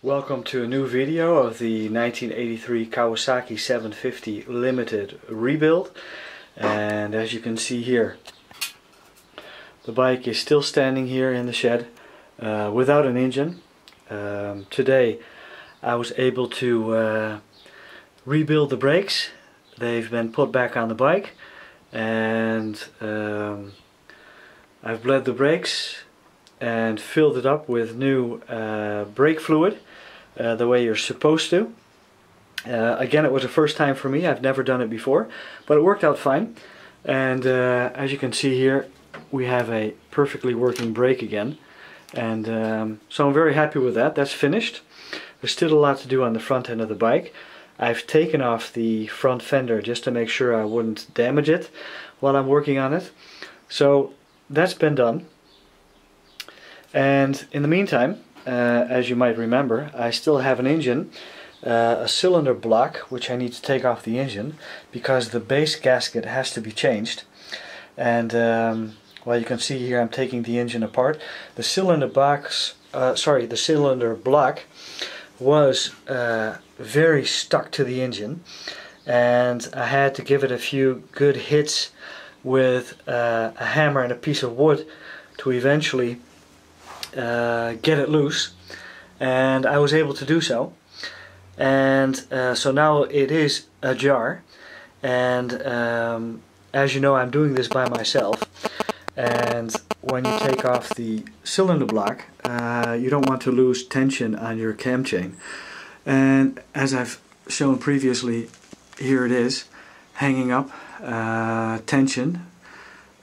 Welcome to a new video of the 1983 Kawasaki 750 Limited rebuild. And as you can see here, the bike is still standing here in the shed without an engine. Today I was able to rebuild the brakes. They've been put back on the bike, and I've bled the brakes and filled it up with new brake fluid the way you're supposed to. Again, it was the first time for me. I've never done it before, but it worked out fine. And as you can see here, we have a perfectly working brake again, and so I'm very happy with that. That's finished. There's still a lot to do on the front end of the bike. I've taken off the front fender just to make sure I wouldn't damage it while I'm working on it. So that's been done. And in the meantime, as you might remember, I still have an engine, a cylinder block, which I need to take off the engine because the base gasket has to be changed. And well, you can see here I'm taking the engine apart. The cylinder box, the cylinder block was very stuck to the engine, and I had to give it a few good hits with a hammer and a piece of wood to eventually get it loose, and I was able to do so. And so now it is ajar, and as you know, I'm doing this by myself. And when you take off the cylinder block, you don't want to lose tension on your cam chain. And as I've shown previously, here it is, hanging up, tension.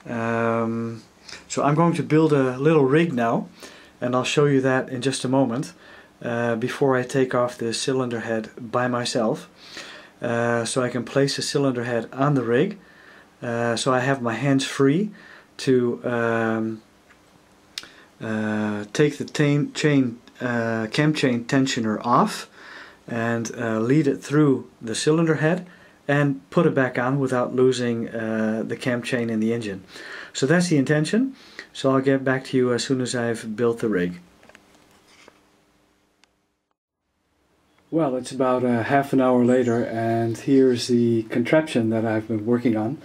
So I'm going to build a little rig now, and I'll show you that in just a moment, before I take off the cylinder head by myself. So I can place the cylinder head on the rig, so I have my hands free to take the cam chain tensioner off and lead it through the cylinder head and put it back on without losing the cam chain in the engine. So that's the intention. So I'll get back to you as soon as I've built the rig. Well, it's about half an hour later, and here's the contraption that I've been working on.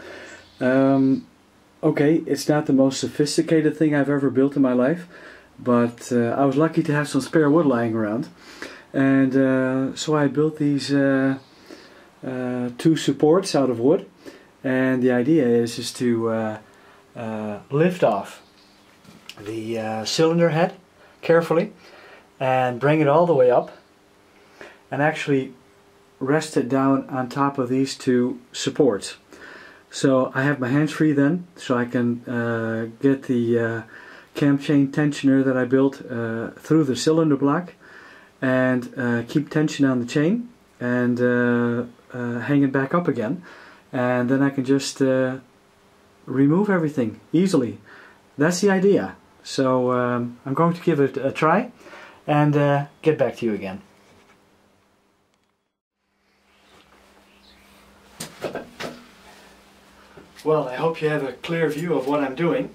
Okay, it's not the most sophisticated thing I've ever built in my life, but I was lucky to have some spare wood lying around. And so I built these two supports out of wood, and the idea is to lift off the cylinder head carefully and bring it all the way up and actually rest it down on top of these two supports. So I have my hands free then, so I can get the cam chain tensioner that I built through the cylinder block and keep tension on the chain and hang it back up again, and then I can just remove everything easily. That's the idea. So I'm going to give it a try and get back to you again. Well, I hope you have a clear view of what I'm doing.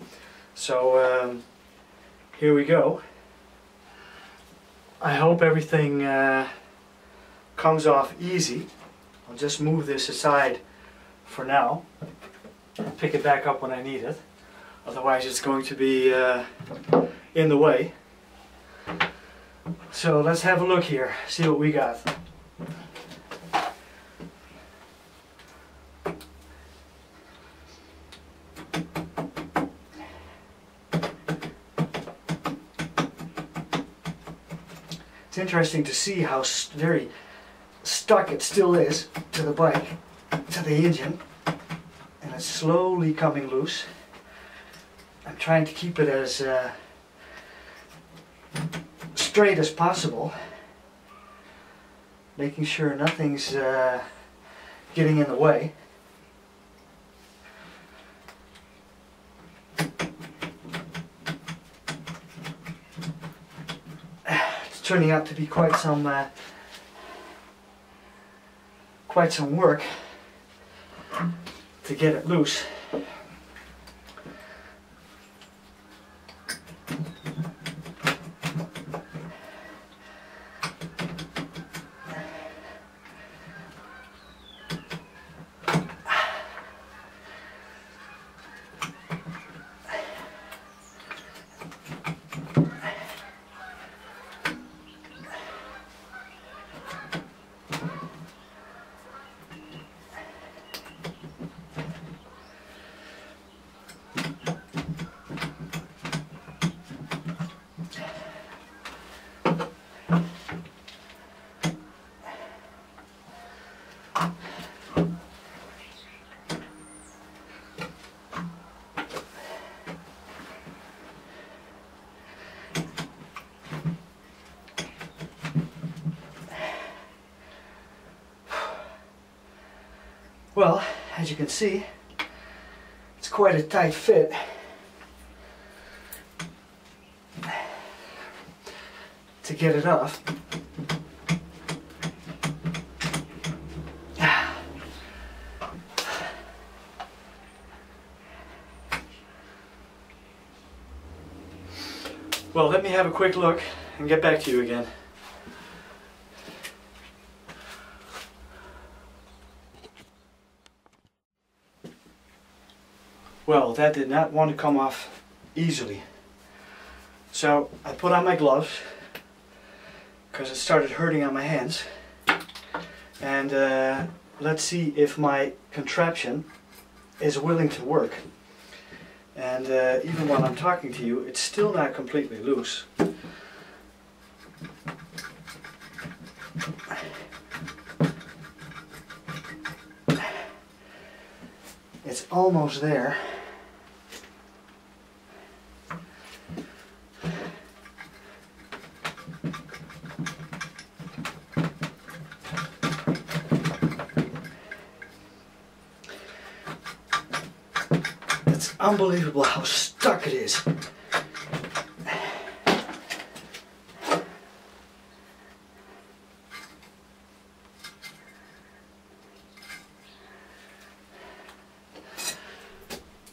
So here we go. I hope everything comes off easy. I'll just move this aside for now and pick it back up when I need it. Otherwise it's going to be in the way. So let's have a look here, see what we got. It's interesting to see how very stuck it still is to the bike, to the engine, and it's slowly coming loose. I'm trying to keep it as straight as possible, making sure nothing's getting in the way. Turning out to be quite some work to get it loose. Well, as you can see, it's quite a tight fit. To get it off. Well, let me have a quick look and get back to you again. Well, that did not want to come off easily. So I put on my gloves because it started hurting on my hands. And let's see if my contraption is willing to work. And even while I'm talking to you, it's still not completely loose. It's almost there. It's unbelievable how stuck it is.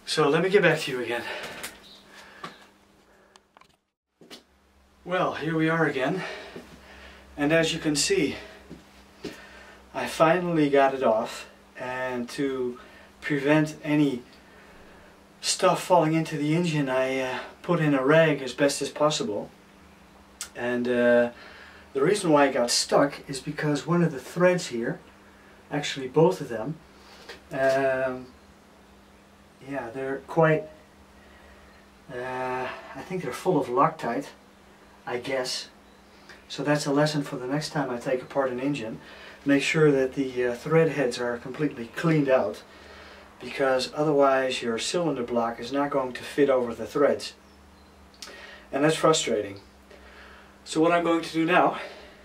So let me get back to you again. Well, here we are again, and as you can see, I finally got it off, and to prevent any stuff falling into the engine, I put in a rag as best as possible. And the reason why I got stuck is because one of the threads here, actually both of them, yeah, they're quite, I think they're full of Loctite, I guess. So that's a lesson for the next time I take apart an engine. Make sure that the thread heads are completely cleaned out, because otherwise your cylinder block is not going to fit over the threads. And that's frustrating. So what I'm going to do now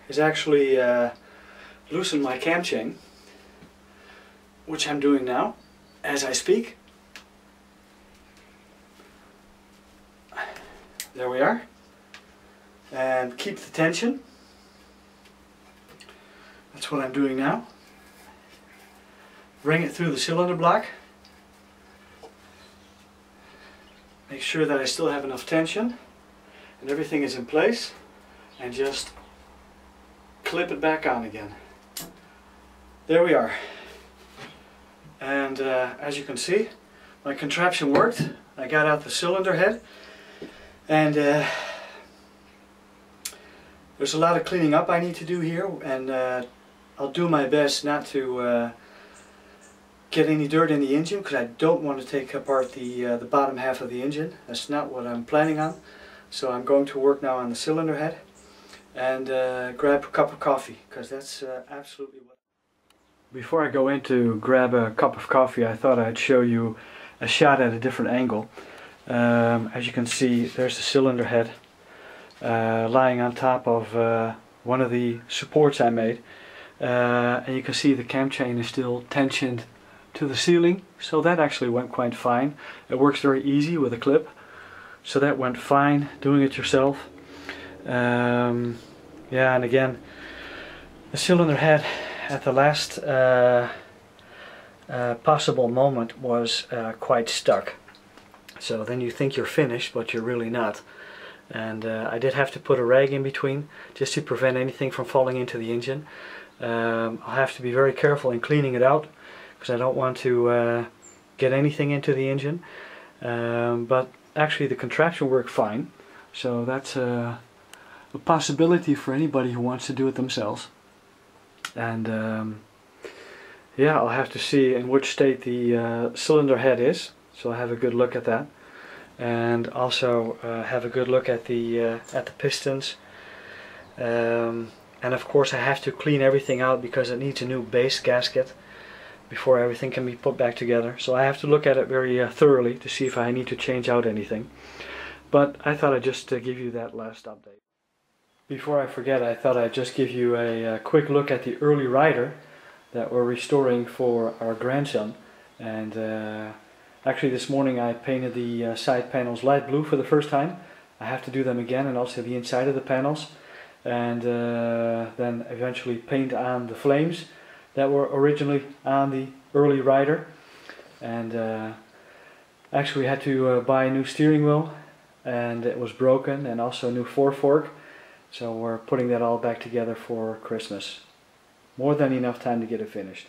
is actually loosen my cam chain, which I'm doing now as I speak. There we are. And keep the tension. That's what I'm doing now. Bring it through the cylinder block. Make sure that I still have enough tension and everything is in place, and just clip it back on again. There we are. And as you can see, my contraption worked. I got out the cylinder head, and there's a lot of cleaning up I need to do here, and I'll do my best not to get any dirt in the engine, because I don't want to take apart the bottom half of the engine. That's not what I'm planning on. So I'm going to work now on the cylinder head and grab a cup of coffee, because that's absolutely what... Before I go in to grab a cup of coffee, I thought I'd show you a shot at a different angle. As you can see, there's the cylinder head lying on top of one of the supports I made, and you can see the cam chain is still tensioned to the ceiling, so that actually went quite fine. It works very easy with a clip, so that went fine doing it yourself. Yeah, and again, the cylinder head at the last possible moment was quite stuck. So then you think you're finished, but you're really not. And I did have to put a rag in between just to prevent anything from falling into the engine. I'll have to be very careful in cleaning it out, because I don't want to get anything into the engine. But actually the contraption worked fine, so that's a possibility for anybody who wants to do it themselves. And yeah, I'll have to see in which state the cylinder head is, so I'll have a good look at that, and also have a good look at the pistons. And of course I have to clean everything out, because it needs a new base gasket before everything can be put back together. So I have to look at it very thoroughly to see if I need to change out anything. But I thought I'd just give you that last update. Before I forget, I thought I'd just give you a quick look at the early rider that we're restoring for our grandson. And actually this morning I painted the side panels light blue for the first time. I have to do them again, and also the inside of the panels, and then eventually paint on the flames that were originally on the early rider. And actually we had to buy a new steering wheel, and it was broken, and also a new forefork. So we're putting that all back together for Christmas. More than enough time to get it finished.